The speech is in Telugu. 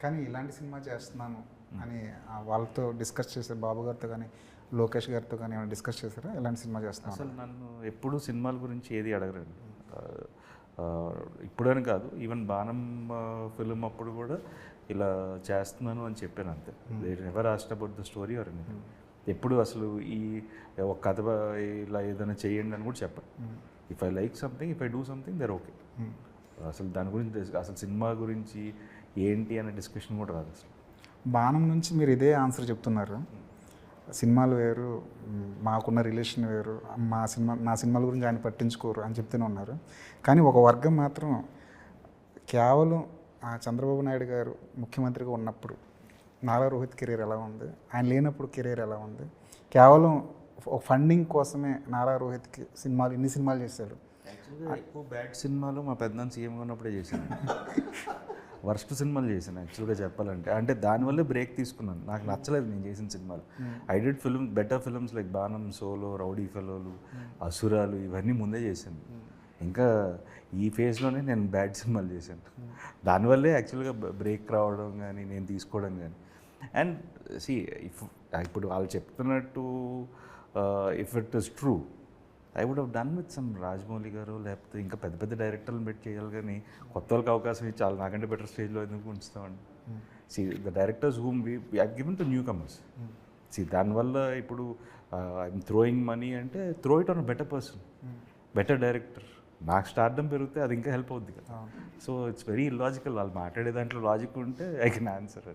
కానీ ఇలాంటి సినిమా చేస్తున్నాను అని వాళ్ళతో డిస్కస్ చేశారు, బాబు గారితో కానీ లోకేష్ గారితో కానీ ఏమైనా డిస్కస్ చేశారా ఇలాంటి సినిమా చేస్తున్నాను? అసలు నన్ను ఎప్పుడు సినిమాల గురించి ఏది అడగరండి. ఇప్పుడని కాదు, ఈవెన్ బాణం ఫిలిం అప్పుడు కూడా ఇలా చేస్తున్నాను అని చెప్పాను అంతే. Ever asked about the story or anything. ఎప్పుడు అసలు ఈ ఒక కథ ఇలా ఏదైనా చేయండి అని కూడా చెప్పాను. If I like something, if I do something there okay. అసలు దాని గురించి అసలు సినిమా గురించి ఏంటి అనే డిస్కషన్ కూడా రాదు అసలు. బాణం నుంచి మీరు ఇదే ఆన్సర్ చెప్తున్నారు, సినిమాలు వేరు, మాకున్న రిలేషన్ వేరు, నా సినిమాల గురించి ఆయన పట్టించుకోరు అని చెప్తూనే ఉన్నారు. కానీ ఒక వర్గం మాత్రం కేవలం చంద్రబాబు నాయుడు గారు ముఖ్యమంత్రిగా ఉన్నప్పుడు నారా రోహిత్ కెరీర్ ఎలా ఉంది, ఆయన లేనప్పుడు కెరీర్ ఎలా ఉంది, కేవలం ఒక ఫండింగ్ కోసమే నారా రోహిత్కి ఇన్ని సినిమాలు చేశాడు. యాక్చువల్గా ఎక్కువ బ్యాడ్ సినిమాలు మా పెద్దనాన్న సీఎంగా ఉన్నప్పుడే చేశాను. వర్స్ట్ సినిమాలు చేశాను యాక్చువల్గా చెప్పాలంటే. అంటే దానివల్లే బ్రేక్ తీసుకున్నాను. నాకు నచ్చలేదు నేను చేసిన సినిమాలు. I did better films like బాణం, సోలో, రౌడీ ఫెలోలు, అసురాలు, ఇవన్నీ ముందే చేశాను. ఇంకా ఈ ఫేజ్లోనే నేను బ్యాడ్ సినిమాలు చేశాను. దానివల్లే యాక్చువల్గా బ్రేక్ రావడం కానీ నేను తీసుకోవడం కానీ. అండ్ ఇప్పుడు వాళ్ళు చెప్తున్నట్టు if it is true, I would have done with some Rajamouli garu, లేకపోతే ఇంకా పెద్ద పెద్ద డైరెక్టర్లను పెట్టి చేయాలి. కానీ కొత్త వాళ్ళకి అవకాశం ఇచ్చి చాలా నాకంటే బెటర్ స్టేజ్లో ఎందుకు ఉంచుతామండి. The directors whom we given to newcomers. దానివల్ల ఇప్పుడు ఐఎమ్ థ్రోయింగ్ మనీ అంటే throw it on a better person, better director. నాకు స్టార్డమ్ పెరిగితే అది ఇంకా హెల్ప్ అవుద్ది కదా. So it's very illogical. వాళ్ళు మాట్లాడే దాంట్లో లాజిక్ ఉంటే ఐ కెన్ ఆన్సర్.